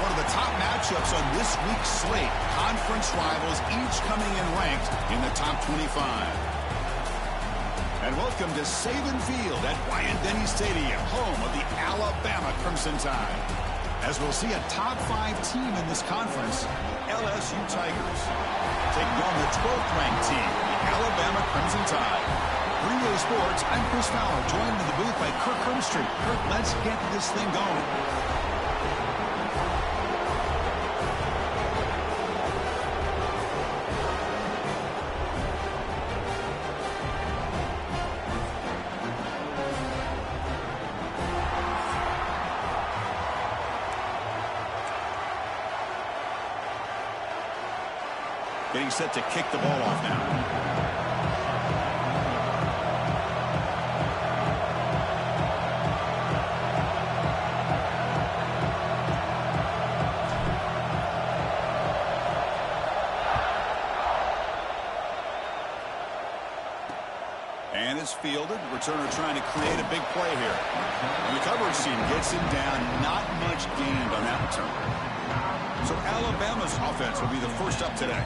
one of the top matchups on this week's slate. Conference rivals each coming in ranked in the top 25. And welcome to Saban Field at Bryant-Denny Stadium, home of the Alabama Crimson Tide. As we'll see a top 5 team in this conference, LSU Tigers, taking on the 12th-ranked team, the Alabama Crimson Tide. Greenway Sports, I'm Chris Fowler, joined in the booth by Kirk Hermstreet. Kirk, let's get this thing going. Getting set to kick the ball off now. And it's fielded. Returner trying to create a big play here. And the coverage team gets him down. Not much gained on that return. So Alabama's offense will be the first up today.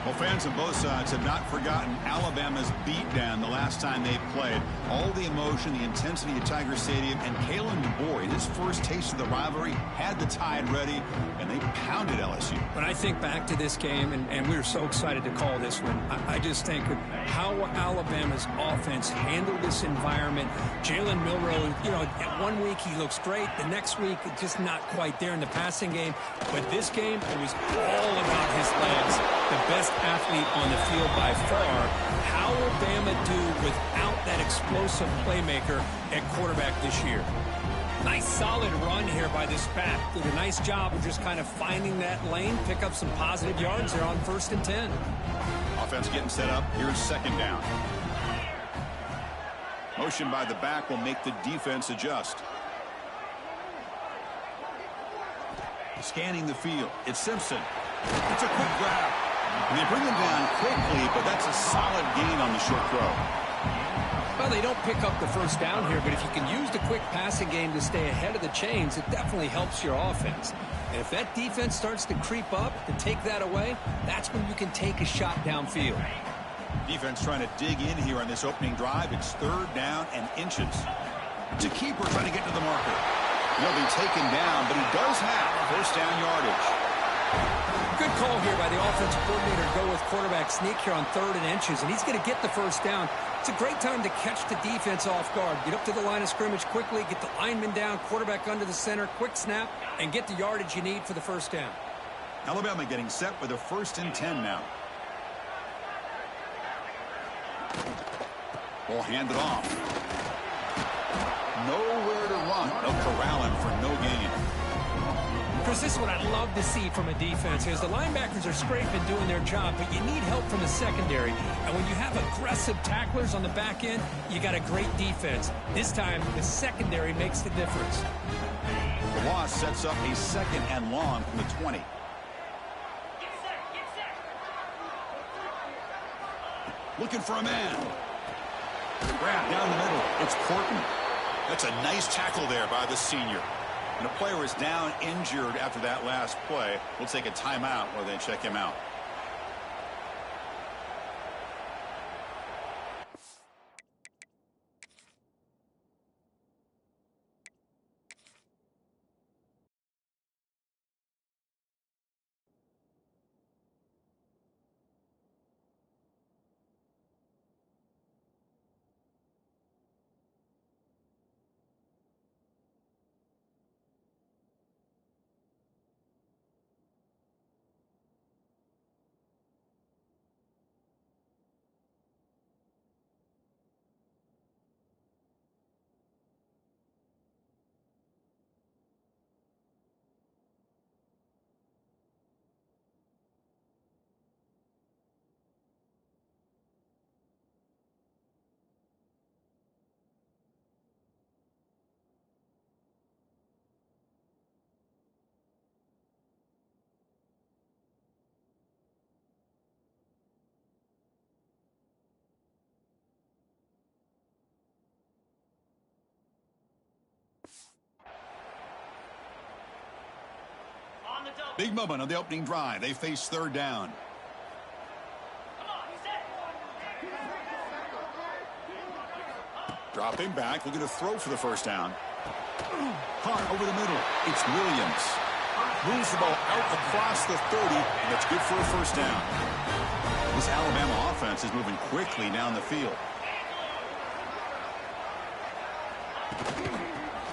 Well, fans on both sides have not forgotten Alabama's beatdown the last time they played. All the emotion, the intensity at Tiger Stadium, and Kalen DeBoer, his first taste of the rivalry, had the Tide ready, and they pounded LSU. When I think back to this game, and we were so excited to call this one, I just think of how Alabama's offense handled this environment. Jalen Milroe, one week he looks great. The next week, just not quite there in the passing game. But this game, it was all about his legs. The best athlete on the field by far. How will Bama do without that explosive playmaker at quarterback this year? Nice solid run here by this back. Did a nice job of just kind of finding that lane, pick up some positive yards there on 1st and 10. Offense getting set up. Here's 2nd down. Motion by the back will make the defense adjust. Scanning the field. It's Simpson. It's a quick grab. And they bring him down quickly, but that's a solid gain on the short throw. Well, they don't pick up the first down here, but if you can use the quick passing game to stay ahead of the chains, it definitely helps your offense. And if that defense starts to creep up, to take that away, that's when you can take a shot downfield. Defense trying to dig in here on this opening drive. It's 3rd down and inches. To keeper trying to get to the marker. He'll be taken down, but he does have first down yardage. Good call here by the offensive coordinator to go with quarterback sneak here on 3rd and inches, and he's going to get the first down. It's a great time to catch the defense off guard. Get up to the line of scrimmage quickly, get the lineman down, quarterback under the center, quick snap, and get the yardage you need for the first down. Alabama getting set with a 1st and 10 now. Ball handed off. Nowhere to run. They'll corral him for no gain. Chris, this is what I love to see from a defense is the linebackers are scraping, doing their job, but you need help from the secondary. And when you have aggressive tacklers on the back end, you got a great defense. This time, the secondary makes the difference. The loss sets up a 2nd and long from the 20. Looking for a man. Grab down the middle. It's Portman. That's a nice tackle there by the senior. And a player is down injured after that last play. We'll take a timeout while they check him out. Big moment on the opening drive. They face third down. Dropping back, looking to throw for the first down. Hart over the middle. It's Williams. Moves the ball out across the 30, and that's good for a first down. This Alabama offense is moving quickly down the field.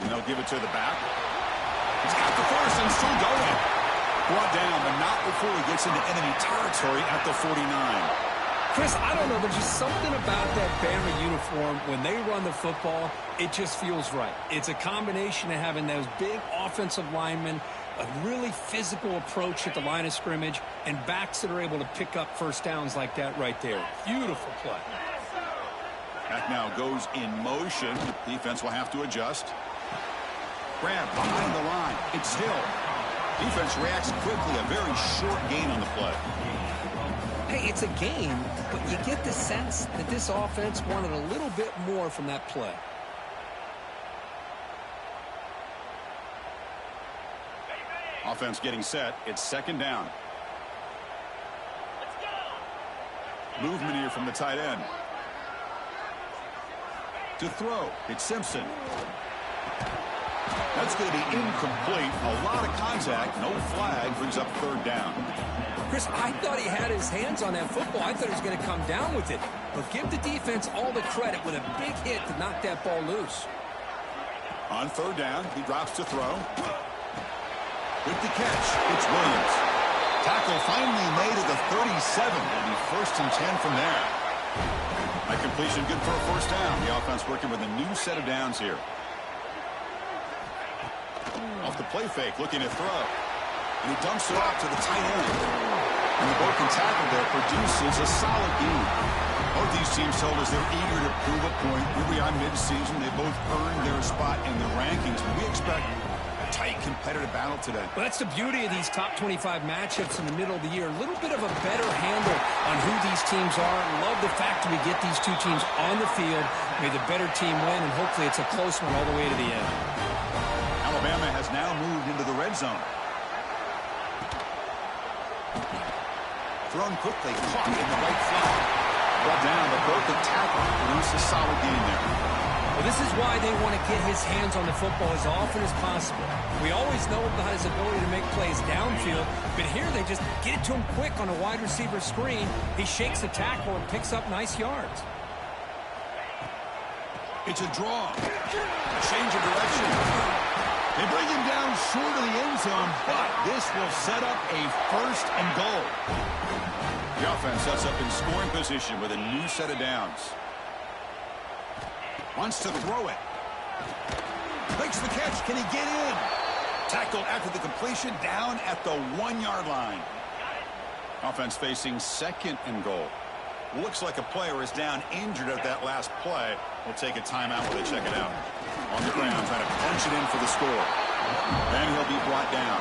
And they'll give it to the back. He's got the first and still going. Brought down, but not before he gets into enemy territory at the 49. Chris, I don't know. There's just something about that Bama uniform. When they run the football, it just feels right. It's a combination of having those big offensive linemen, a really physical approach at the line of scrimmage, and backs that are able to pick up first downs like that right there. Beautiful play. Back now goes in motion. Defense will have to adjust. Grab behind the line. It's Hill. Defense reacts quickly. A very short gain on the play. Hey, it's a game, but you get the sense that this offense wanted a little bit more from that play. Offense getting set. It's second down. Movement here from the tight end. To throw. It's Simpson. That's going to be incomplete. A lot of contact. No flag. Brings up third down. Chris, I thought he had his hands on that football. I thought he was going to come down with it. But give the defense all the credit with a big hit to knock that ball loose. On third down, he drops to throw. With the catch, it's Williams. Tackle finally made at the 37. It'll be first and 10 from there. That completion good for a first down. The offense working with a new set of downs here. Off the play fake, looking to throw. And he dumps it off to the tight end. And the broken tackle there produces a solid gain. Both these teams told us they're eager to prove a point. Here we are mid-season. They both earned their spot in the rankings. But we expect a tight, competitive battle today. Well, that's the beauty of these top 25 matchups in the middle of the year. A little bit of a better handle on who these teams are. Love the fact that we get these two teams on the field. May the better team win, and hopefully it's a close one all the way to the end. Alabama has now moved into the red zone. Thrown quickly, caught in the right flat. Brought down, but broken tackle. Produce a solid game there. Well, this is why they want to get his hands on the football as often as possible. We always know about his ability to make plays downfield, but here they just get it to him quick on a wide receiver screen. He shakes the tackle and picks up nice yards. It's a draw. Change of direction. They bring him down short of the end zone, but this will set up a first and goal. The offense sets up in scoring position with a new set of downs. Wants to throw it. Makes the catch. Can he get in? Tackled after the completion down at the 1-yard line. Offense facing second and goal. Looks like a player is down injured at that last play. We'll take a timeout while they check it out. On the ground, trying to punch it in for the score. And he'll be brought down.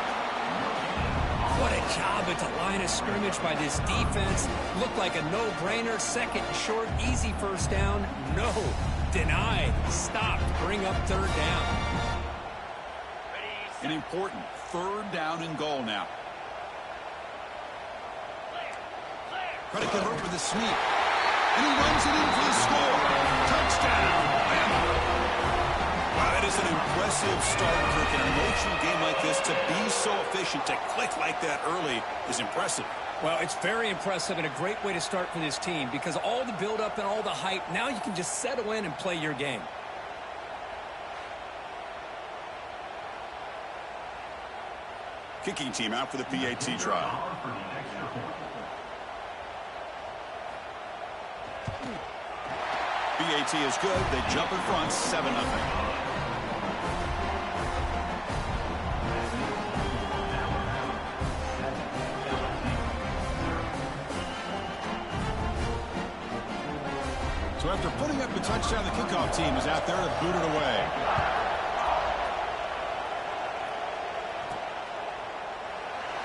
What a job at the line of scrimmage by this defense. Looked like a no-brainer. Second and short, easy first down. No. Denied. Stopped. Bring up third down. An important third down and goal now. Try to convert with a sweep. And he runs it in for the score. Touchdown, Bama. Wow, that is an impressive start, Kirk. In an emotional game like this, to be so efficient, to click like that early is impressive. Well, it's very impressive and a great way to start for this team because all the build-up and all the hype, now you can just settle in and play your game. Kicking team out for the PAT trial. PAT is good. They jump in front, 7-0. So after putting up the touchdown, the kickoff team is out there to boot it away.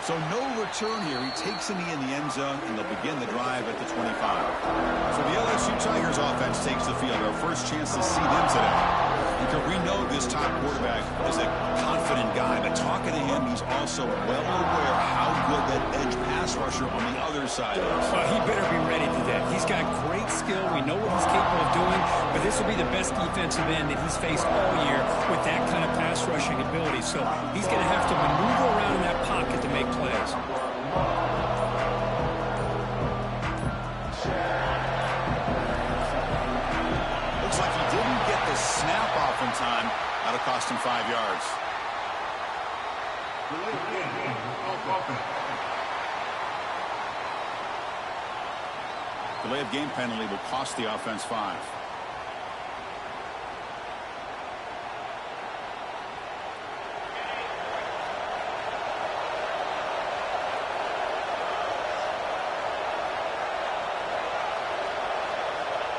So no return here. He takes a knee in the end zone, and they'll begin the drive at the 25. So the LSU Tigers offense takes the field. Our first chance to see them today. Because we know this top quarterback is a confident guy, but talking to him, he's also well aware how good that edge pass rusher on the other side is. Well, he better be ready today. He's got great skill. We know what he's capable of doing, but this will be the best defensive end that he's faced all year with that kind of pass rushing ability. So he's going to have to maneuver around in that pocket to make plays. Looks like he didn't get the snap off in time. That'll cost him 5 yards. Delay of game penalty will cost the offense 5.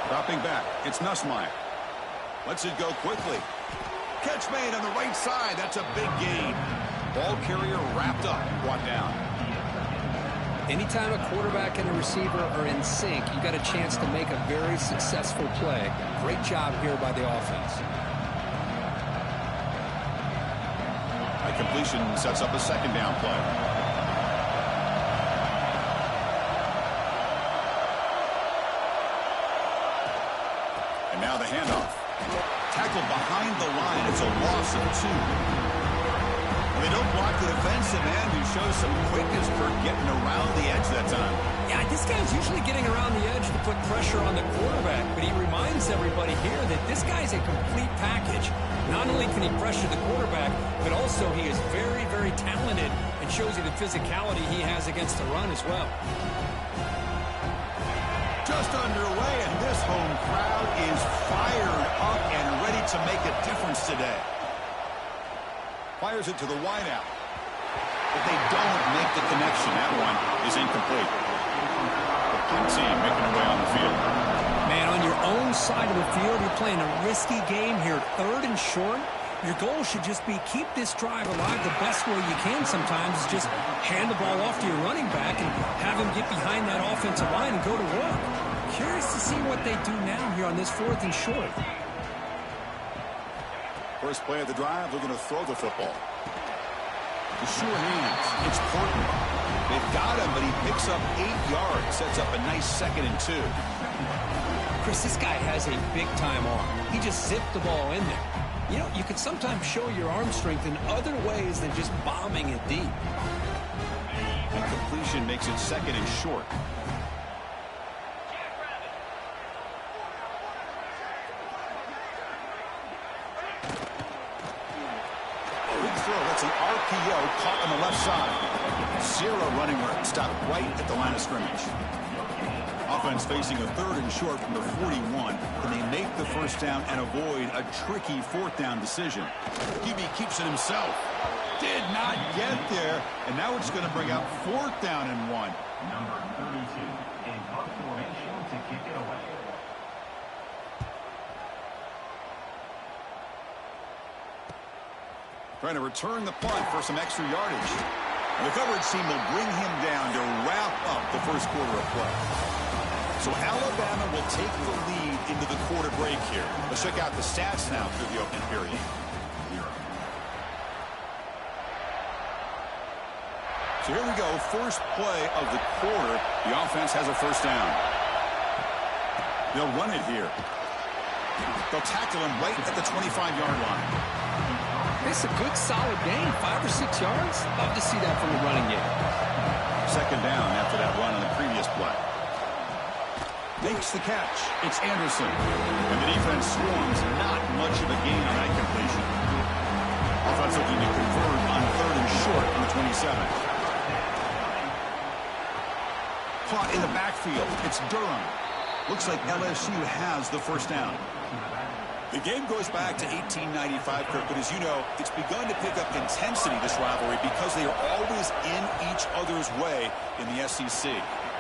Dropping back, it's Nussmeier. Lets it go quickly. Catch made on the right side. That's a big gain. Ball carrier wrapped up, brought down. Anytime a quarterback and a receiver are in sync, you got a chance to make a very successful play. Great job here by the offense. A completion sets up a second down play. And now the handoff. Tackled behind the line. It's a loss of 2. They don't block the defensive end, who shows some quickness for getting around the edge that time. Yeah, this guy's usually getting around the edge to put pressure on the quarterback, but he reminds everybody here that this guy's a complete package. Not only can he pressure the quarterback, but also he is very, very talented and shows you the physicality he has against the run as well. Just underway, and this home crowd is fired up and ready to make a difference today. Fires it to the wideout. But they don't make the connection. That one is incomplete. The punt team making their way on the field. Man, on your own side of the field, you're playing a risky game here. 3rd and short. Your goal should just be keep this drive alive the best way you can sometimes is just hand the ball off to your running back and have him get behind that offensive line and go to work. Curious to see what they do now here on this 4th and short. First play of the drive, they're going to throw the football. The sure hands. It's Portland. They've got him, but he picks up 8 yards. Sets up a nice 2nd and 2. Chris, this guy has a big-time arm. He just zipped the ball in there. You know, you can sometimes show your arm strength in other ways than just bombing it deep. And completion makes it 2nd and short. That's an RPO caught on the left side. 0 running room. Stopped right at the line of scrimmage. Offense facing a 3rd and short from the 41. Can they make the first down and avoid a tricky 4th down decision? QB keeps it himself. Did not get there. And now it's going to bring out 4th down and 1. Number 32 in punt formation to kick it away. Trying to return the punt for some extra yardage. And the coverage team will bring him down to wrap up the first quarter of play. So Alabama will take the lead into the quarter break here. Let's check out the stats now through the opening period. So here we go. First play of the quarter. The offense has a first down. They'll run it here. They'll tackle him right at the 25-yard line. It's a good, solid gain, 5 or 6 yards. Love to see that from the running game. Second down after that run on the previous play. Makes the catch. It's Anderson. And the defense swarms. Not much of a gain on that completion. Offense looking to convert on 3rd and short on the 27. Caught in the backfield. It's Durham. Looks like LSU has the first down. The game goes back to 1895, Kirk, but as you know, it's begun to pick up intensity, this rivalry, because they are always in each other's way in the SEC.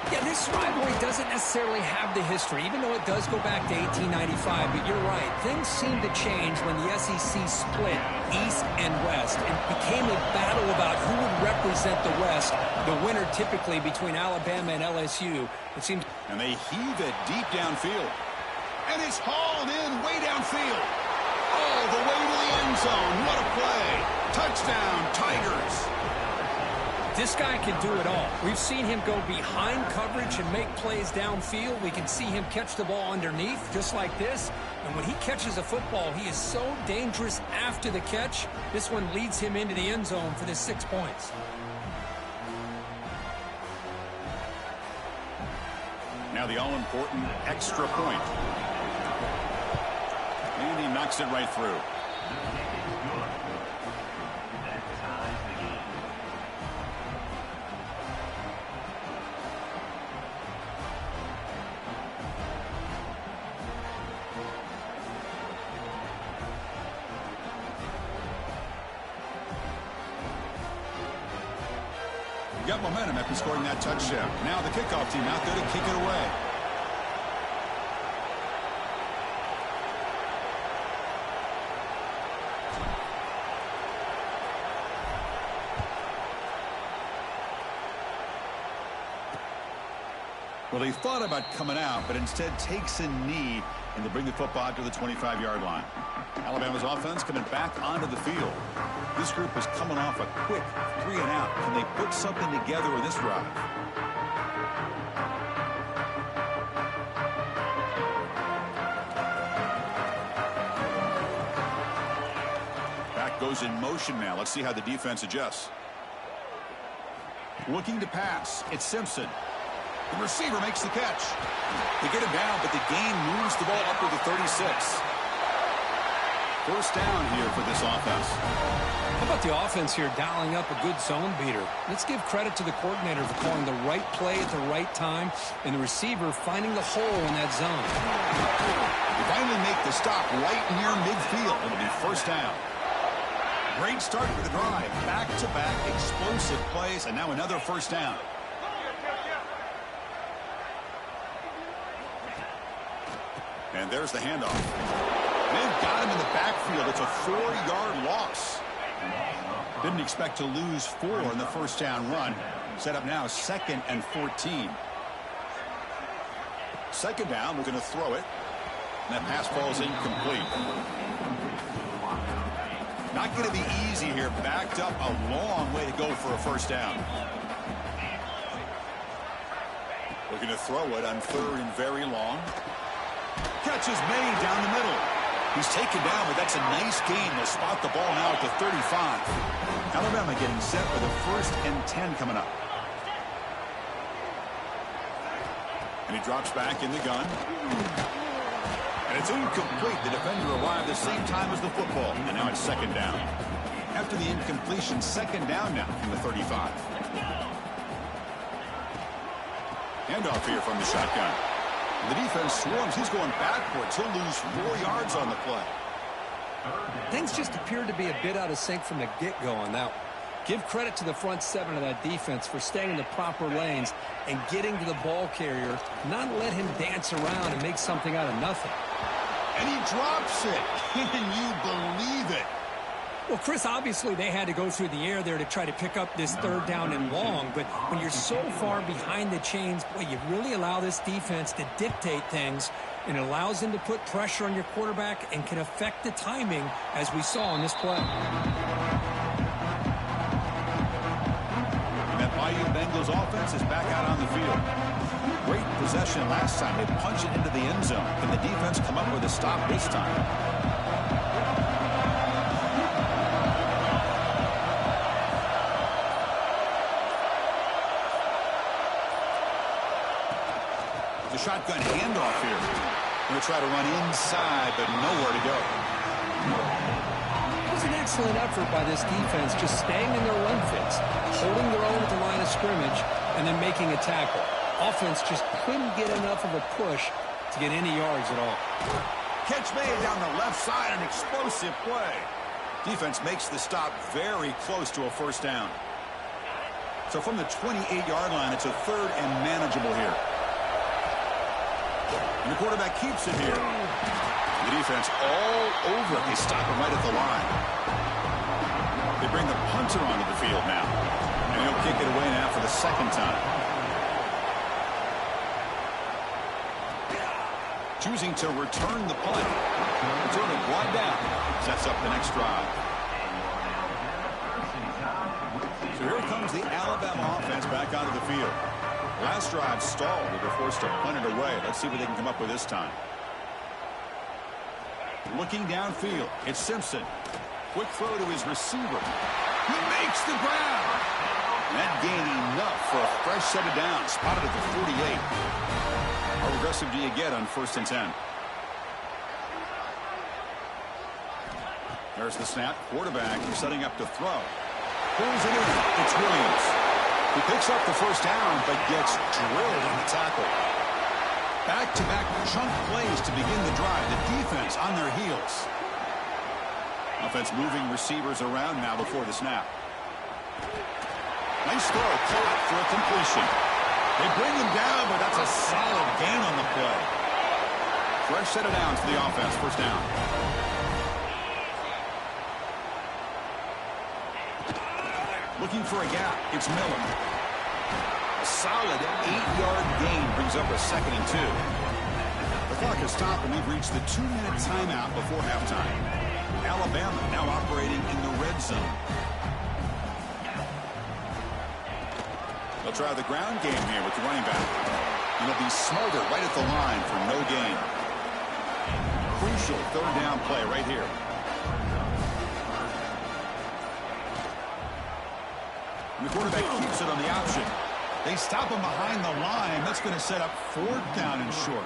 Yeah, this rivalry doesn't necessarily have the history, even though it does go back to 1895. But you're right. Things seem to change when the SEC split East and West and became a battle about who would represent the West, the winner typically between Alabama and LSU. It seems. And they heave it deep downfield. And it's hauled in way downfield. All the way to the end zone. What a play. Touchdown, Tigers. This guy can do it all. We've seen him go behind coverage and make plays downfield. We can see him catch the ball underneath, just like this. And when he catches a football, he is so dangerous after the catch. This one leads him into the end zone for the 6 points. Now the all-important extra point. And he knocks it right through. Got momentum after scoring that touchdown. Now the kickoff team out there to kick it away. Well, he thought about coming out, but instead takes a knee, and they bring the football out to the 25-yard line. Alabama's offense coming back onto the field. This group is coming off a quick 3-and-out. Can they put something together with this drive? Back goes in motion now. Let's see how the defense adjusts. Looking to pass. It's Simpson. The receiver makes the catch. They get him down, but the gain moves the ball up to the 36. First down here for this offense. How about the offense here dialing up a good zone beater? Let's give credit to the coordinator for calling the right play at the right time and the receiver finding the hole in that zone. They finally make the stop right near midfield. It'll be first down. Great start for the drive. Back-to-back explosive plays, and now another first down. And there's the handoff. They've got him in the backfield. It's a 4-yard loss. Didn't expect to lose 4 in the first down run. Set up now 2nd and 14. Second down, we're going to throw it. And that pass falls incomplete. Not going to be easy here. Backed up a long way to go for a first down. We're going to throw it on 3rd and very long. Catch is made down the middle. He's taken down, but that's a nice gain. They'll spot the ball now at the 35. Alabama getting set for the 1st and 10 coming up. And he drops back in the gun. And it's incomplete. The defender arrived the same time as the football. And now it's 2nd down. After the incompletion, 2nd down now from the 35. Handoff here from the shotgun. The defense swarms. He's going backwards. He'll lose 4 yards on the play. Things just appeared to be a bit out of sync from the get-go on that one. Give credit to the front 7 of that defense for staying in the proper lanes and getting to the ball carrier, not let him dance around and make something out of nothing. And he drops it. Can you believe it? Well, Chris, obviously they had to go through the air there to try to pick up this 3rd down and long, but when you're so far behind the chains, boy, you really allow this defense to dictate things, and it allows them to put pressure on your quarterback and can affect the timing, as we saw in this play. And that Bayou Bengals offense is back out on the field. Great possession last time. They punch it into the end zone. Can the defense come up with a stop this time? The shotgun handoff here. Going to try to run inside, but nowhere to go. It was an excellent effort by this defense, just staying in their run fits, holding their own at the line of scrimmage, and then making a tackle. Offense just couldn't get enough of a push to get any yards at all. Catch made down the left side, an explosive play. Defense makes the stop very close to a first down. So from the 28-yard line, it's a 3rd and manageable here. And the quarterback keeps it here. The defense all over it. They stop him right at the line. They bring the punter onto the field now. And he'll kick it away now for the 2nd time. Choosing to return the punt. Return it brought down. Sets up the next drive. So here comes the Alabama offense back onto the field. Last drive stalled. They were forced to punt it away. Let's see what they can come up with this time. Looking downfield. It's Simpson. Quick throw to his receiver. He makes the grab. And that gained enough for a fresh set of downs. Spotted at the 48. How aggressive do you get on 1st and 10? There's the snap. Quarterback setting up to throw. Pulls it in. It's Williams. He picks up the first down, but gets drilled on the tackle. Back-to-back chunk plays to begin the drive. The defense on their heels. Offense moving receivers around now before the snap. Nice throw. Caught for a completion. They bring him down, but that's a solid gain on the play. Fresh set of downs for the offense. First down. Looking for a gap. It's Miller. A solid 8-yard gain brings up a 2nd and 2. The clock has stopped, and we've reached the 2-minute timeout before halftime. Alabama now operating in the red zone. They'll try the ground game here with the running back. And it'll be smothered right at the line for no gain. Crucial 3rd down play right here. And the quarterback keeps it on the option. They stop him behind the line. That's going to set up 4th down and short.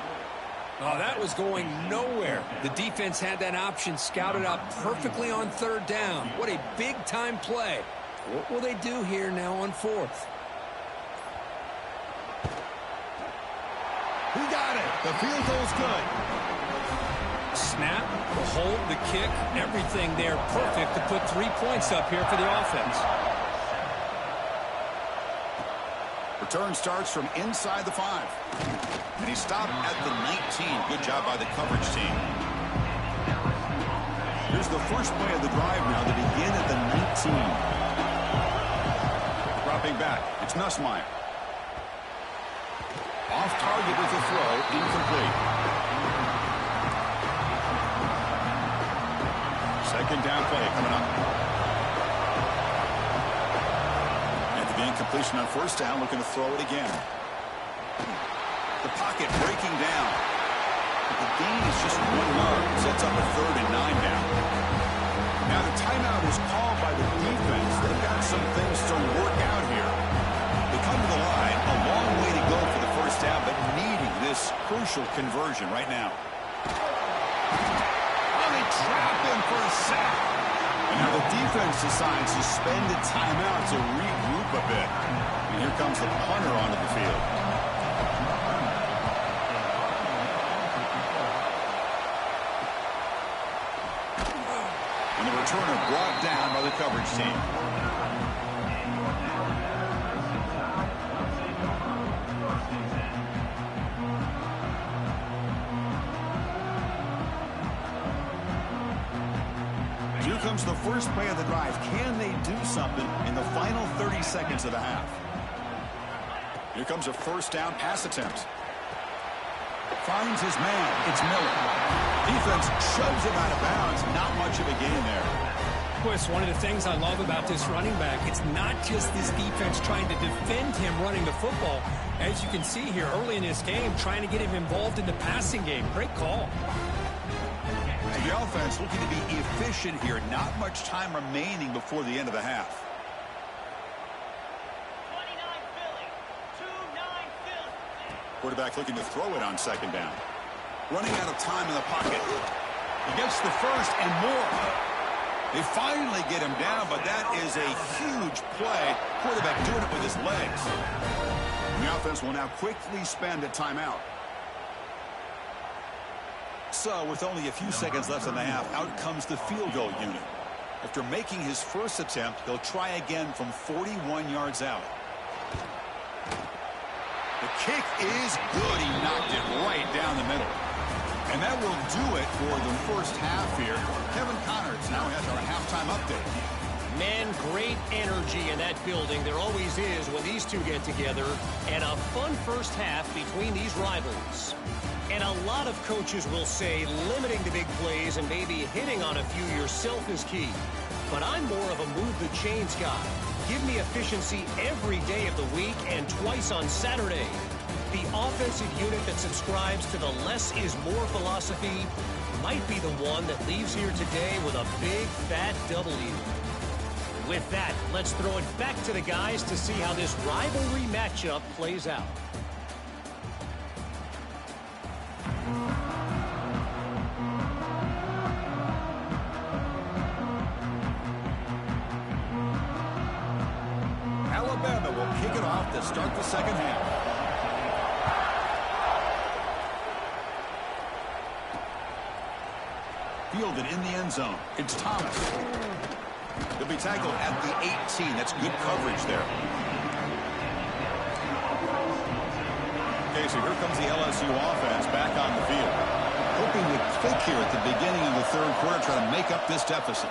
Oh, that was going nowhere. The defense had that option scouted out perfectly on 3rd down. What a big-time play. What will they do here now on 4th? He got it. The field goal's good. Snap, the hold, the kick, everything there perfect to put 3 points up here for the offense. Return starts from inside the 5. And he stopped at the 19. Good job by the coverage team. Here's the first play of the drive now to begin at the 19. Dropping back. It's Nussmeier. Off target with the throw. Incomplete. 2nd down play coming up. Incompletion on 1st down, looking to throw it again. The pocket breaking down. The gain is just 1 yard. Sets up a 3rd and 9 down. Now the timeout is called by the defense. They've got some things to work out here. They come to the line, a long way to go for the 1st down, but needing this crucial conversion right now. Oh, they trap him for a sack. And now the defense decides to spend a timeout to regroup a bit. And here comes the punter onto the field. And the returner brought down by the coverage team. Here comes the first play of the drive. Can they do something in the final 30 seconds of the half? Here comes a 1st down pass attempt. Finds his man. It's Miller. Defense shoves him out of bounds. Not much of a gain there. Boy, it's one of the things I love about this running back. It's not just this defense trying to defend him running the football. As you can see here early in this game, trying to get him involved in the passing game. Great call. The offense looking to be efficient here. Not much time remaining before the end of the half. 29 Philly. 2-9 Philly. Quarterback looking to throw it on 2nd down. Running out of time in the pocket. He gets the first and more. They finally get him down, but that is a huge play. Quarterback doing it with his legs. And the offense will now quickly spend a timeout. So, with only a few seconds left in the half, out comes the field goal unit. After making his first attempt, he'll try again from 41 yards out. The kick is good. He knocked it right down the middle. And that will do it for the first half here. Kevin Connors now has our halftime update. Man, great energy in that building. There always is when these two get together. And a fun first half between these rivals. And a lot of coaches will say limiting the big plays and maybe hitting on a few yourself is key. But I'm more of a move the chains guy. Give me efficiency every day of the week and twice on Saturday. The offensive unit that subscribes to the less is more philosophy might be the one that leaves here today with a big fat W. With that, let's throw it back to the guys to see how this rivalry matchup plays out. Alabama will kick it off to start the second half. Fielded in the end zone. It's Thomas. He'll be tackled at the 18. That's good coverage there. Okay, so here comes the LSU offense back on the field. Hoping to click here at the beginning of the third quarter, try to make up this deficit.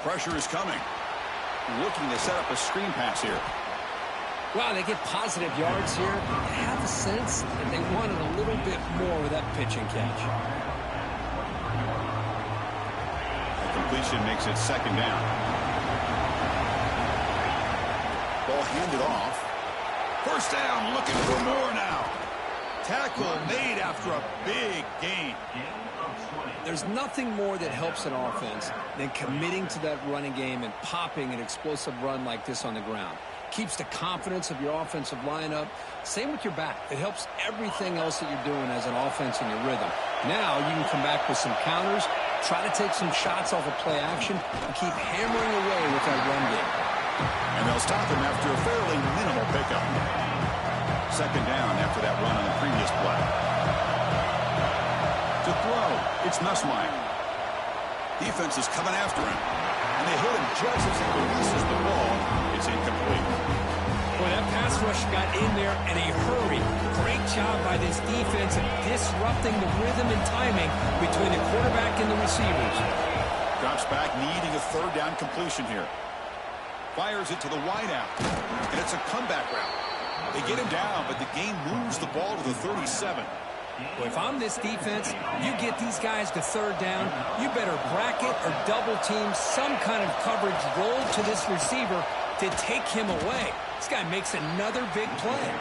Pressure is coming. Looking to set up a screen pass here. Wow, they get positive yards here. I have a sense that they wanted a little bit more with that pitch and catch. Completion makes it second down. Ball handed off. First down, looking for more now. Tackle made after a big gain. There's nothing more that helps an offense than committing to that running game and popping an explosive run like this on the ground. Keeps the confidence of your offensive lineup. Same with your back. It helps everything else that you're doing as an offense in your rhythm. Now you can come back with some counters, try to take some shots off of play action, and keep hammering away with that run game. And they'll stop him after a fairly minimal pickup. Second down after that run on the previous play. To throw, it's Nussmeier. Defense is coming after him. And they hit him just as he releases the ball. It's incomplete. Boy, that pass rush got in there in a hurry. Great job by this defense of disrupting the rhythm and timing between the quarterback and the receivers. Drops back, needing a third down completion here. Fires it to the wideout. And it's a comeback route. They get him down, but the game moves the ball to the 37. Well, if I'm this defense, you get these guys to third down, you better bracket or double team some kind of coverage roll to this receiver to take him away. This guy makes another big play.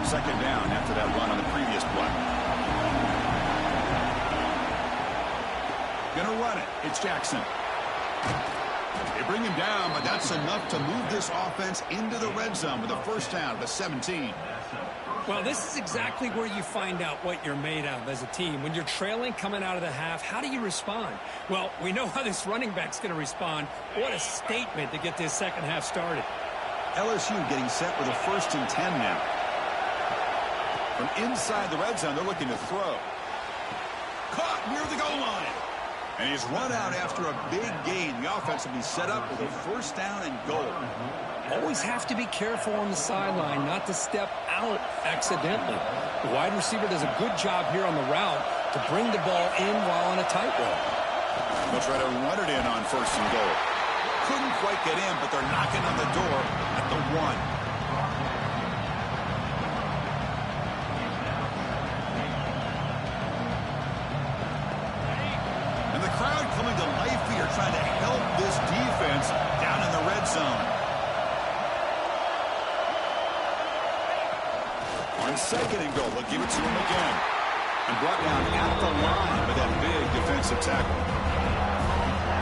Second down after that run on the previous play. Gonna run it. It's Jackson. They bring him down, but that's enough to move this offense into the red zone with a first down, the 17. Well, this is exactly where you find out what you're made of as a team. When you're trailing coming out of the half, how do you respond? Well, we know how this running back's going to respond. What a statement to get this second half started. LSU getting set with a 1st and 10 now. From inside the red zone, they're looking to throw. Caught near the goal line. And he's run out after a big gain. The offense will be set up with a first down and goal. Always have to be careful on the sideline not to step out accidentally. The wide receiver does a good job here on the route to bring the ball in while on a tightrope. They'll try to run it in on 1st and goal. Couldn't quite get in, but they're knocking on the door at the 1. Coming to life here, trying to help this defense down in the red zone. On 2nd and goal, they'll give it to him again. And brought down at the line with that big defensive tackle.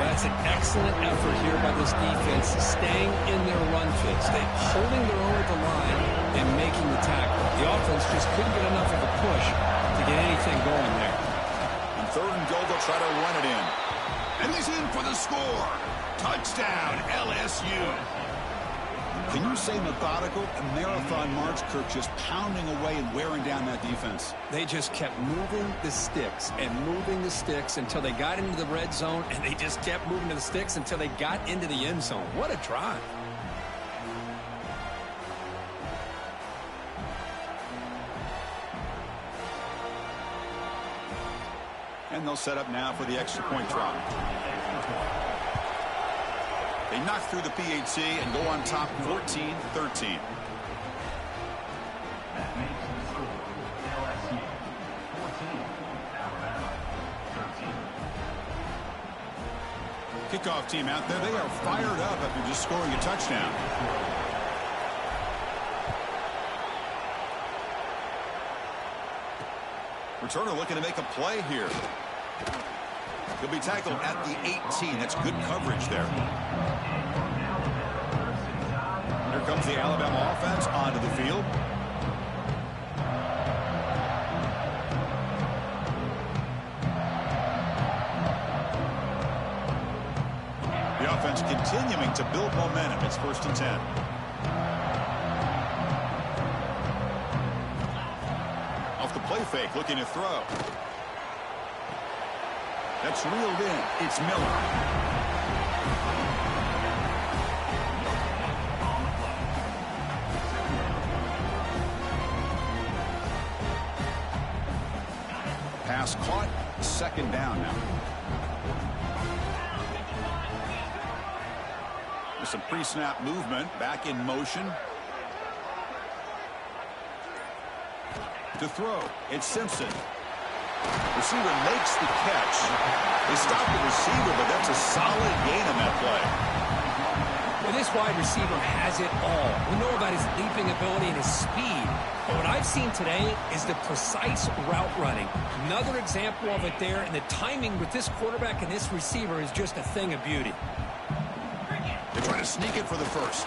That's an excellent effort here by this defense, staying in their run fits. They're holding their own at the line and making the tackle. The offense just couldn't get enough of a push to get anything going there. On 3rd and goal, they'll try to run it in. And he's in for the score. Touchdown, LSU. Can you say methodical? A marathon march, Kirk, just pounding away and wearing down that defense. They just kept moving the sticks and moving the sticks until they got into the red zone, and they just kept moving the sticks until they got into the end zone. What a drive. And they'll set up now for the extra point try. They knock through the PAT and go on top 14-13. That makes the score LSU 14, Alabama 13. Kickoff team out there. They are fired up after just scoring a touchdown. Returner looking to make a play here. He'll be tackled at the 18. That's good coverage there. Here comes the Alabama offense onto the field. The offense continuing to build momentum. It's 1st and 10. Off the play fake, looking to throw. That's reeled in. It's Miller. Pass caught. 2nd down now. With some pre-snap movement. Back in motion. To throw. It's Simpson. Receiver makes the catch. They stop the receiver, but that's a solid gain on that play. Well, this wide receiver has it all. We know about his leaping ability and his speed. But what I've seen today is the precise route running. Another example of it there, and the timing with this quarterback and this receiver is just a thing of beauty. They're trying to sneak it for the first.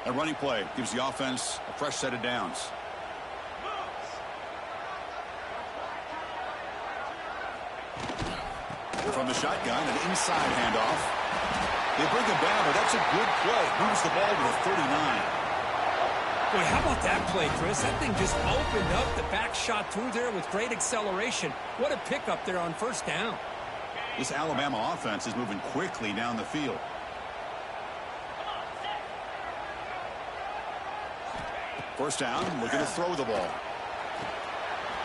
A running play gives the offense a fresh set of downs. From the shotgun, an inside handoff. They bring him down, but that's a good play. Moves the ball to the 39. Boy, how about that play, Chris? That thing just opened up. The back shot through there with great acceleration. What a pickup there on 1st down. This Alabama offense is moving quickly down the field. First down, looking to throw the ball.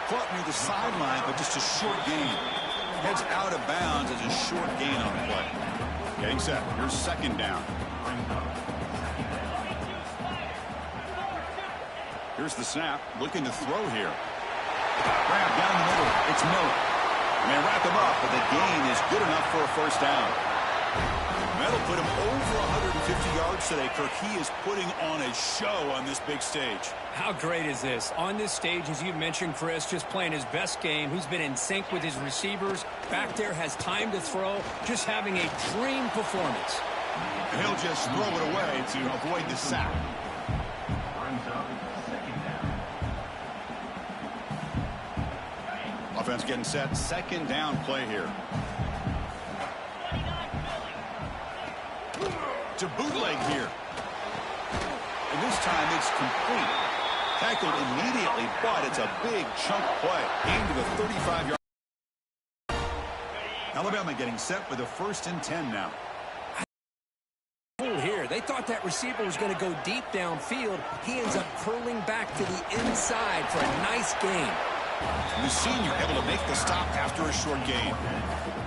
Caught near the sideline, but just a short gain. Heads out of bounds as a short gain on the play. Getting set. Here's 2nd down. Here's the snap. Looking to throw here. Grab down the middle. It's Miller. And they wrap him up, but the gain is good enough for a 1st down. That'll put him over 150 yards today. Kirk, he is putting on a show on this big stage. How great is this? On this stage, as you mentioned, Chris, just playing his best game. He's been in sync with his receivers. Back there, has time to throw. Just having a dream performance. And he'll just throw it away to avoid the sack. Brings up 2nd down. Offense getting set. 2nd down play here. To bootleg here. And this time it's complete. Tackled immediately, but it's a big chunk play. Aimed to the 35-yard. Alabama getting set with a 1st and 10 now. Here, they thought that receiver was going to go deep downfield. He ends up curling back to the inside for a nice gain. The senior able to make the stop after a short gain.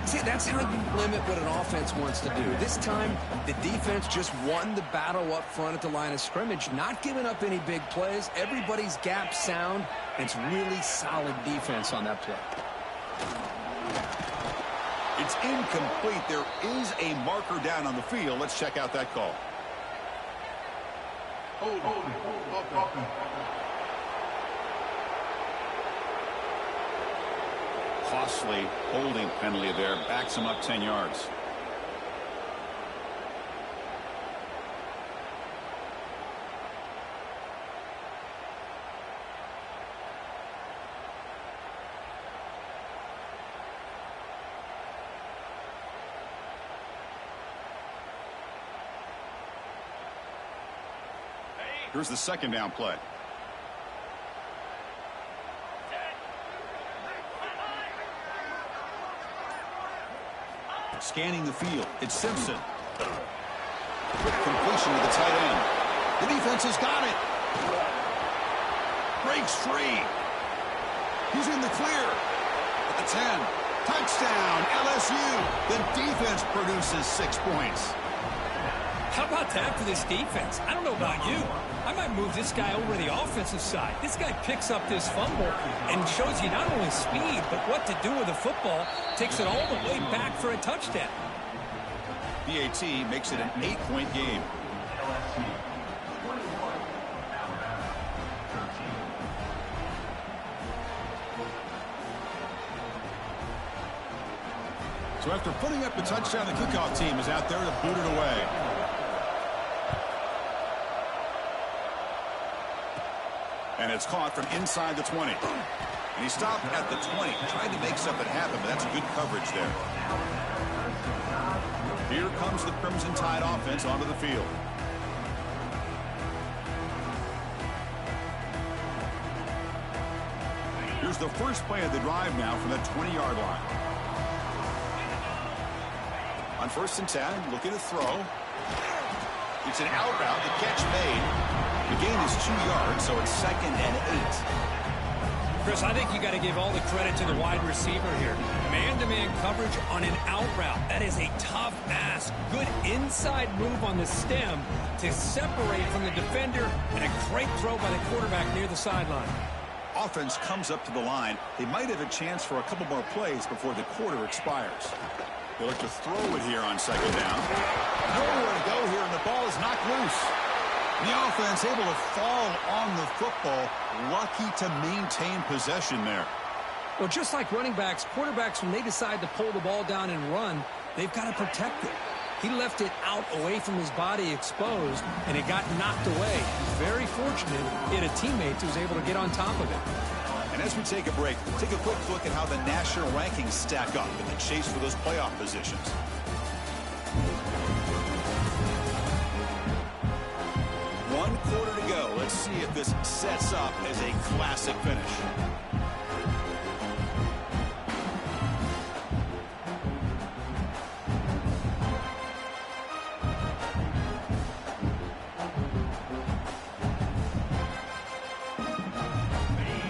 See, that's how you limit what an offense wants to do. This time, the defense just won the battle up front at the line of scrimmage, not giving up any big plays. Everybody's gap sound. It's really solid defense on that play. It's incomplete. There is a marker down on the field. Let's check out that call. Costly holding penalty there. Backs him up 10 yards. Here's the 2nd down play. Scanning the field. It's Simpson. Quick completion to the tight end. The defense has got it. Breaks free. He's in the clear. At the 10. Touchdown, LSU. The defense produces 6 points. How about that for this defense? I don't know about you. I might move this guy over to the offensive side. This guy picks up this fumble and shows you not only speed, but what to do with the football. Takes it all the way back for a touchdown. BAT makes it an 8-point game. LSU 21, Alabama 13. So after putting up the touchdown, the kickoff team is out there to boot it away. And it's caught from inside the 20. And he stopped at the 20. Tried to make something happen, but that's good coverage there. Here comes the Crimson Tide offense onto the field. Here's the first play of the drive now from the 20-yard line. On 1st and 10, looking to throw. It's an out route. The catch made. The gain is 2 yards, so it's 2nd and 8. Chris, I think you got to give all the credit to the wide receiver here. Man-to-man coverage on an out route. That is a tough ask. Good inside move on the stem to separate from the defender, and a great throw by the quarterback near the sideline. Offense comes up to the line. They might have a chance for a couple more plays before the quarter expires. They look to throw it here on 2nd down. Nowhere to go here, and the ball is knocked loose. The offense able to fall on the football. Lucky to maintain possession there. Well, just like running backs, quarterbacks, when they decide to pull the ball down and run, they've got to protect it. He left it out away from his body exposed, and it got knocked away. Very fortunate he had a teammate who was able to get on top of it. And as we take a break, take a quick look at how the national rankings stack up in the chase for those playoff positions. One quarter to go. Let's see if this sets up as a classic finish.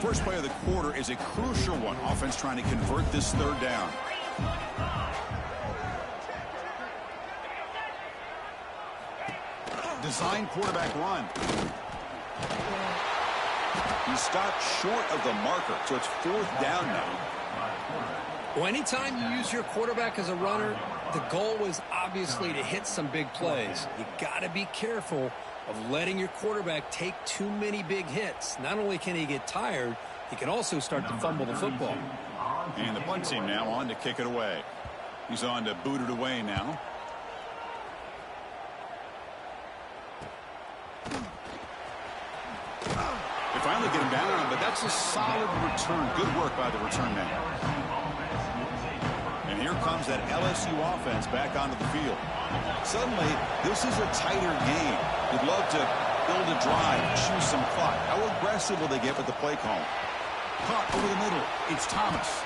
First play of the quarter is a crucial one. Offense trying to convert this 3rd down. Design quarterback run. He stopped short of the marker, so it's 4th down now. Well, anytime you use your quarterback as a runner, the goal was obviously to hit some big plays. You got to be careful of letting your quarterback take too many big hits. Not only can he get tired, he can also start to fumble the football. And the punt team now on to kick it away. He's on to boot it away now. They finally get him down, but that's a solid return. Good work by the return man. And here comes that LSU offense back onto the field. Suddenly, this is a tighter game. You'd love to build a drive, choose some clock. How aggressive will they get with the play call? Caught over the middle. It's Thomas.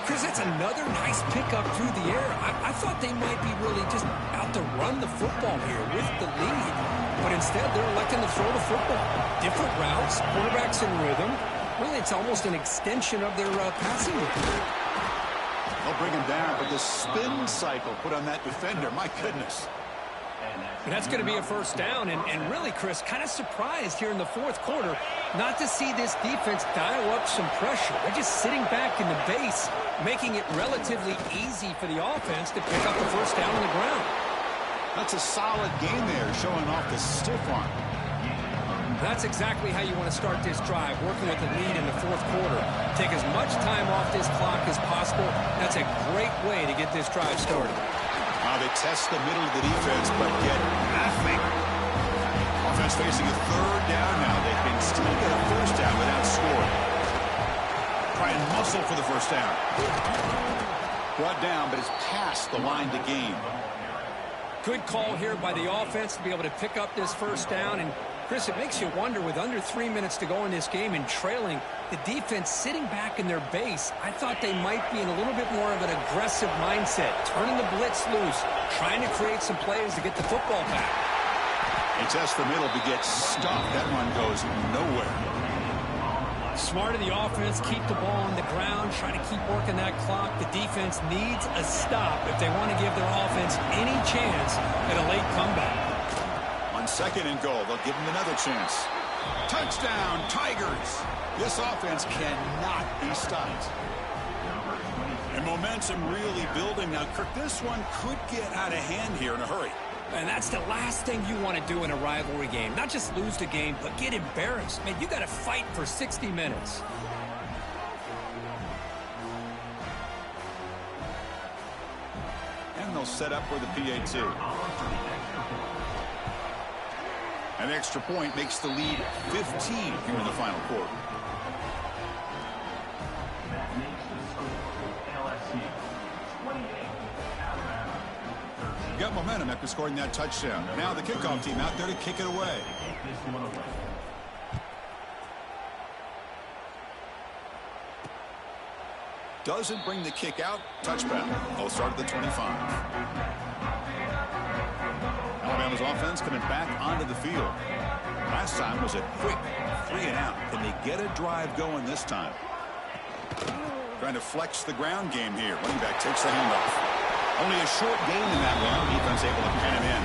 Chris, that's another nice pickup through the air. I thought they might be really just out to run the football here with the lead. But instead, they're electing to throw the football. Different routes, quarterbacks in rhythm. Really, it's almost an extension of their passing game. They'll bring him down, but the spin cycle put on that defender, my goodness. And that's going to be a 1st down. And really, Chris, kind of surprised here in the 4th quarter not to see this defense dial up some pressure. They're just sitting back in the base, making it relatively easy for the offense to pick up the 1st down on the ground. That's a solid game there, showing off the stiff arm. That's exactly how you want to start this drive, working with the lead in the 4th quarter. Take as much time off this clock as possible. That's a great way to get this drive started. Now they test the middle of the defense, but get nothing. Offense facing a 3rd down now. They can still get a 1st down without scoring. Try and muscle for the 1st down. Brought down, but it's past the line to gain. Good call here by the offense to be able to pick up this 1st down and Chris, it makes you wonder, with under 3 minutes to go in this game and trailing, the defense sitting back in their base, I thought they might be in a little bit more of an aggressive mindset, turning the blitz loose, trying to create some plays to get the football back. They test the middle, but gets stuffed. That run goes nowhere. Smart of the offense, keep the ball on the ground, try to keep working that clock. The defense needs a stop if they want to give their offense any chance at a late comeback. On 2nd and goal, they'll give them another chance. Touchdown, Tigers! This offense cannot be stopped. And momentum really building. Now, Kirk, this one could get out of hand here in a hurry. And that's the last thing you want to do in a rivalry game. Not just lose the game, but get embarrassed. Man, you got to fight for 60 minutes. And they'll set up for the PAT. An extra point makes the lead 15 here in the final quarter. That makes the score LSU 28, Alabama 13. Got momentum after scoring that touchdown. Now the kickoff team out there to kick it away. Take this one away. Doesn't bring the kick out. Touchback. They'll start at the 25. Alabama's offense coming back onto the field. Last time was a quick 3-and-out. Can they get a drive going this time? Trying to flex the ground game here. Running back takes the handoff. Only a short gain in that one. Defense able to pin him in.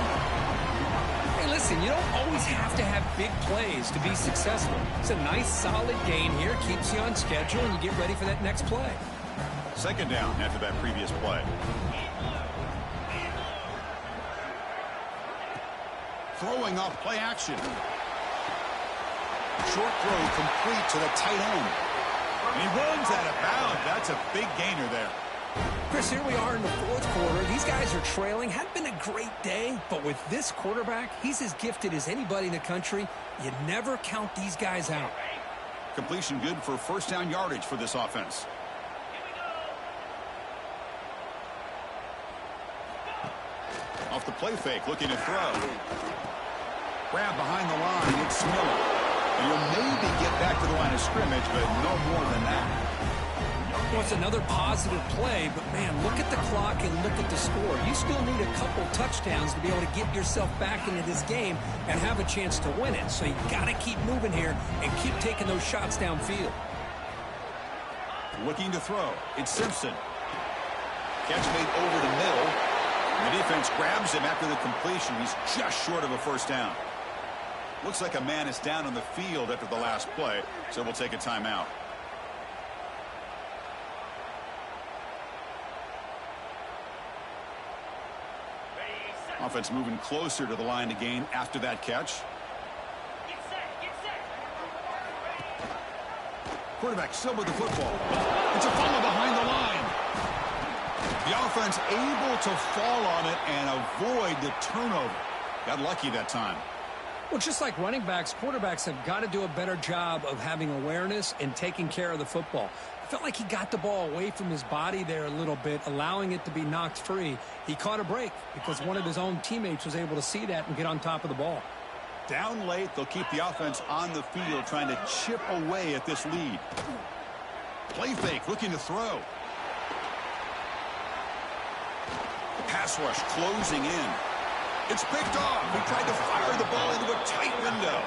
Hey, listen, you don't always have to have big plays to be successful. It's a nice, solid gain here. Keeps you on schedule, and you get ready for that next play. 2nd down after that previous play. Throwing off play action. Short throw complete to the tight end. And he runs out of bounds. That's a big gainer there. Chris, here we are in the 4th quarter. These guys are trailing. Hadn't been a great day, but with this quarterback, he's as gifted as anybody in the country. You never count these guys out. Completion good for 1st down yardage for this offense. Off the play fake, looking to throw. Grab behind the line, it's Miller. And he'll maybe get back to the line of scrimmage, but no more than that. Well, it's another positive play, but, man, look at the clock and look at the score. You still need a couple touchdowns to be able to get yourself back into this game and have a chance to win it. So you got to keep moving here and keep taking those shots downfield. Looking to throw. It's Simpson. Catch made over the middle. The defense grabs him after the completion. He's just short of a 1st down. Looks like a man is down on the field after the last play, so we'll take a timeout. Offense moving closer to the line to gain after that catch. Get set. Quarterback still with the football. It's a fumble behind the line. The offense able to fall on it and avoid the turnover. Got lucky that time. Well, just like running backs, quarterbacks have got to do a better job of having awareness and taking care of the football. I felt like he got the ball away from his body there a little bit, allowing it to be knocked free. He caught a break because one of his own teammates was able to see that and get on top of the ball. Down late, they'll keep the offense on the field trying to chip away at this lead. Play fake, looking to throw. The pass rush closing in. It's picked off. He tried to fire the ball into a tight window.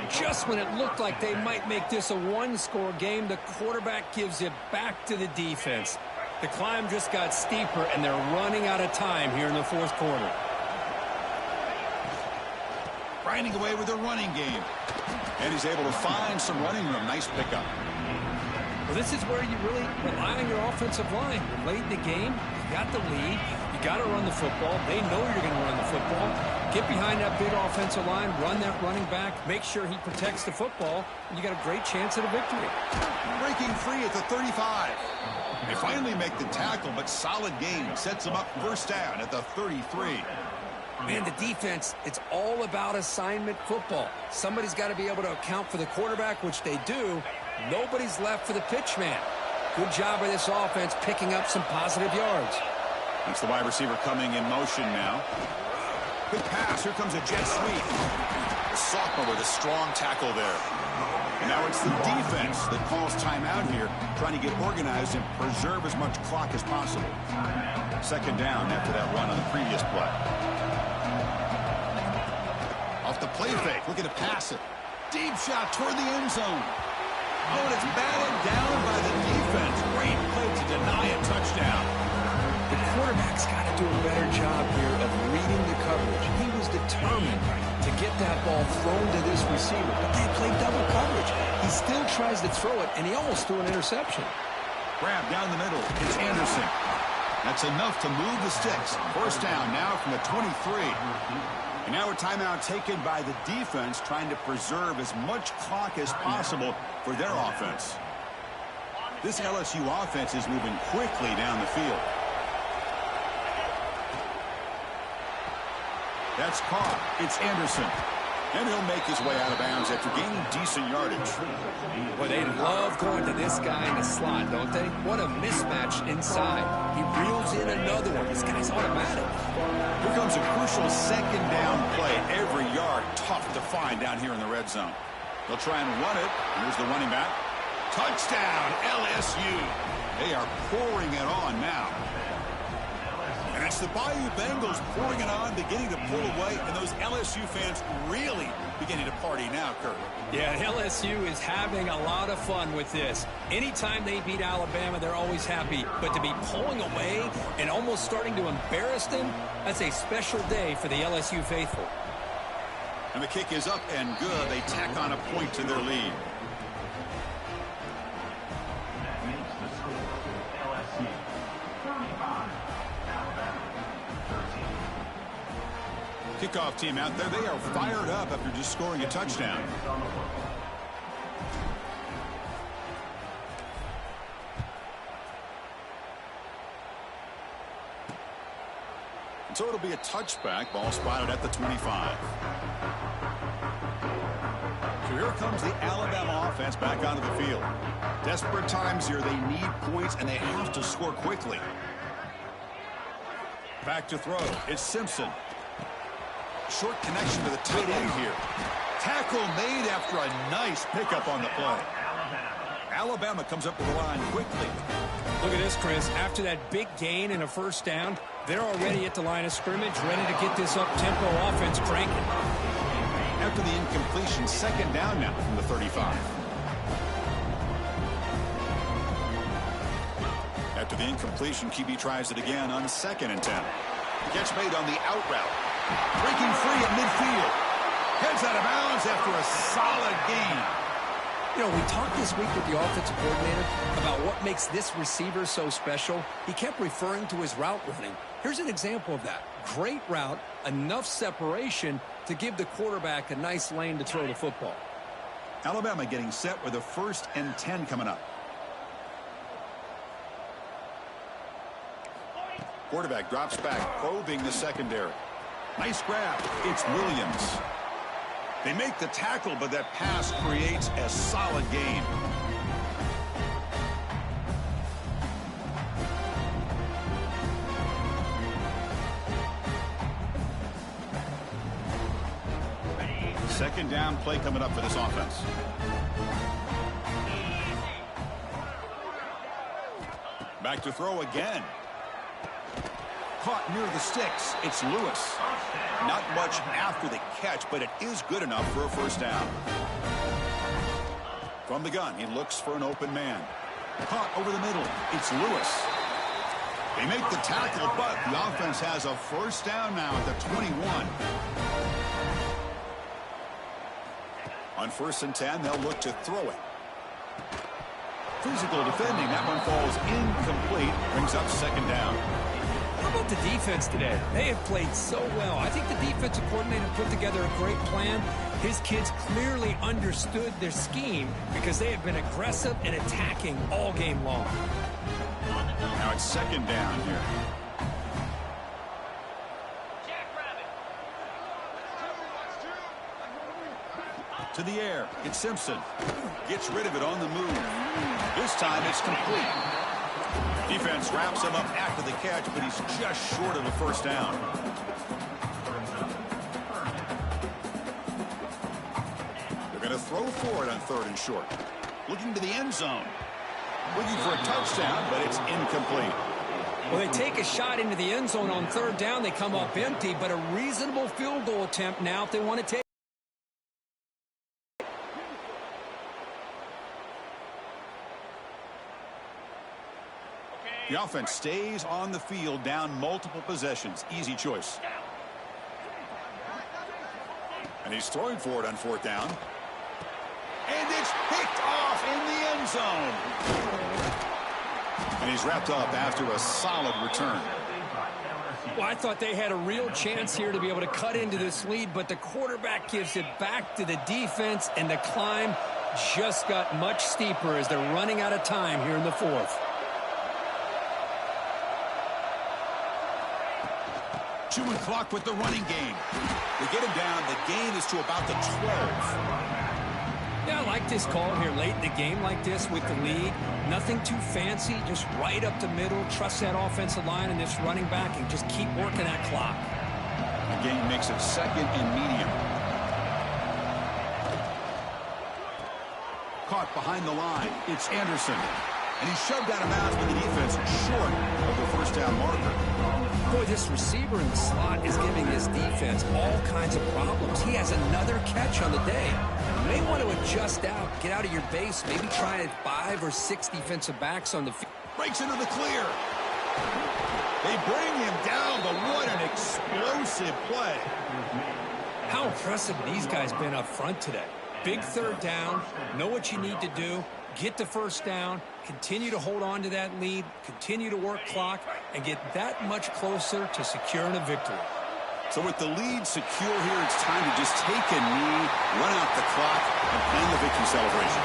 Just when it looked like they might make this a one-score game, the quarterback gives it back to the defense. The climb just got steeper, and they're running out of time here in the 4th quarter. Grinding away with their running game. And he's able to find some running room. Nice pickup. Well, this is where you really rely on your offensive line. You're late in the game. You got the lead. You got to run the football. They know you're going to run the football. Get behind that big offensive line. Run that running back. Make sure he protects the football. And you got a great chance at a victory. Breaking free at the 35. They finally make the tackle, but solid gain. Sets them up 1st down at the 33. Man, the defense, it's all about assignment football. Somebody's got to be able to account for the quarterback, which they do. Nobody's left for the pitch man. Good job by this offense picking up some positive yards. That's the wide receiver coming in motion now. Quick pass. Here comes a jet sweep. The sophomore with a strong tackle there. And now it's the defense that calls timeout here, trying to get organized and preserve as much clock as possible. Second down after that run on the previous play. Off the play fake, looking to pass it. Deep shot toward the end zone. Oh, and it's batted down by the defense. Great play to deny a touchdown. The quarterback's got to do a better job here of reading the coverage. He was determined to get that ball thrown to this receiver, but they played double coverage. He still tries to throw it, and he almost threw an interception. Grab down the middle. It's Anderson. That's enough to move the sticks. First down now from the 23. And now a timeout taken by the defense, trying to preserve as much clock as possible for their offense. This LSU offense is moving quickly down the field. That's caught. It's Anderson. And he'll make his way out of bounds after gaining decent yardage. Well, they love going to this guy in the slot, don't they? What a mismatch inside. He reels in another one. This guy's automatic. Here comes a crucial second down play. Every yard tough to find down here in the red zone. They'll try and run it. Here's the running back. Touchdown, LSU. They are pouring it on now. And it's the Bayou Bengals pouring it on, beginning to pull away, and those LSU fans really beginning to party now, Kurt. Yeah, LSU is having a lot of fun with this. Anytime they beat Alabama, they're always happy. But to be pulling away and almost starting to embarrass them, that's a special day for the LSU faithful. And the kick is up and good. They tack on a point to their lead. That makes the score LSU 35, Alabama 13. Kickoff team out there. They are fired up after just scoring a touchdown. So it'll be a touchback. Ball spotted at the 25. So here comes the Alabama offense back onto the field. Desperate times here. They need points, and they have to score quickly. Back to throw. It's Simpson. Short connection to the tight end here. Tackle made after a nice pickup on the play. Alabama comes up with the line quickly. Look at this, Chris. After that big gain and a first down, they're already at the line of scrimmage, ready to get this up-tempo offense cranking. After the incompletion, second down now from the 35. After the incompletion, QB tries it again on 2nd and 10. Catch made on the out route. Breaking free at midfield. Heads out of bounds after a solid gain. You know, we talked this week with the offensive coordinator about what makes this receiver so special. He kept referring to his route running. Here's an example of that. Great route, enough separation to give the quarterback a nice lane to throw the football. Alabama getting set with a 1st and 10 coming up. Quarterback drops back, probing the secondary. Nice grab. It's Williams. They make the tackle, but that pass creates a solid gain. Second down play coming up for this offense. Back to throw again. Caught near the sticks. It's Lewis. Not much after the catch, but it is good enough for a first down. From the gun, he looks for an open man. Caught over the middle. It's Lewis. They make the tackle, but the offense has a first down now at the 21. On 1st and 10, they'll look to throw it. Physical defending. That one falls incomplete. Brings up second down. How about the defense today? They have played so well. I think the defensive coordinator put together a great plan. His kids clearly understood their scheme because they have been aggressive and attacking all game long. Now it's second down here. To the air. It's Simpson. Gets rid of it on the move. This time it's complete. Defense wraps him up after the catch, but he's just short of the first down. Going to throw for it on 3rd and short. Looking to the end zone. Looking for a touchdown, but it's incomplete. Well, they take a shot into the end zone on 3rd down. They come up empty, but a reasonable field goal attempt now if they want to take. The offense stays on the field, down multiple possessions. Easy choice. And he's throwing for it on 4th down. And it's picked off in the end zone. And he's wrapped up after a solid return. Well, I thought they had a real chance here to be able to cut into this lead, but the quarterback gives it back to the defense, and the climb just got much steeper as they're running out of time here in the 4th. Chewing clock with the running game. They get him down. The gain is to about the 12. Yeah, I like this call here late in the game like this with the lead. Nothing too fancy, just right up the middle. Trust that offensive line and this running back and just keep working that clock. The game makes it 2nd and medium. Caught behind the line. It's Anderson. And he's shoved out of bounds by the defense short of the 1st down marker. Boy, this receiver in the slot is giving this defense all kinds of problems. He has another catch on the day. You may want to adjust out, get out of your base, maybe try 5 or 6 defensive backs on the field. Breaks into the clear. They bring him down, but what an explosive play. How impressive these guys been up front today. Big 3rd down, know what you need to do, get the 1st down, continue to hold on to that lead, continue to work clock, and get that much closer to securing a victory. So with the lead secure here, it's time to just take a knee, run out the clock, and plan the victory celebration.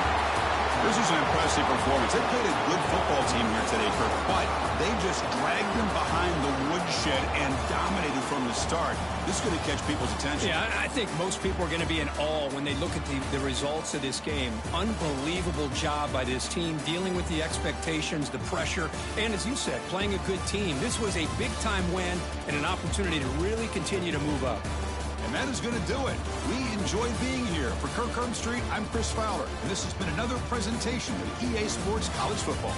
This is an impressive performance. They played a good football team here today, Kirk, but they just dragged them behind the woodshed and dominated from the start. This is going to catch people's attention. Yeah, I think most people are going to be in awe when they look at the results of this game. Unbelievable job by this team dealing with the expectations, the pressure, and as you said, playing a good team. This was a big-time win and an opportunity to really continue to move up. And that is going to do it. We enjoyed being here. For Kirk Street, I'm Chris Fowler, and this has been another presentation of EA Sports College Football.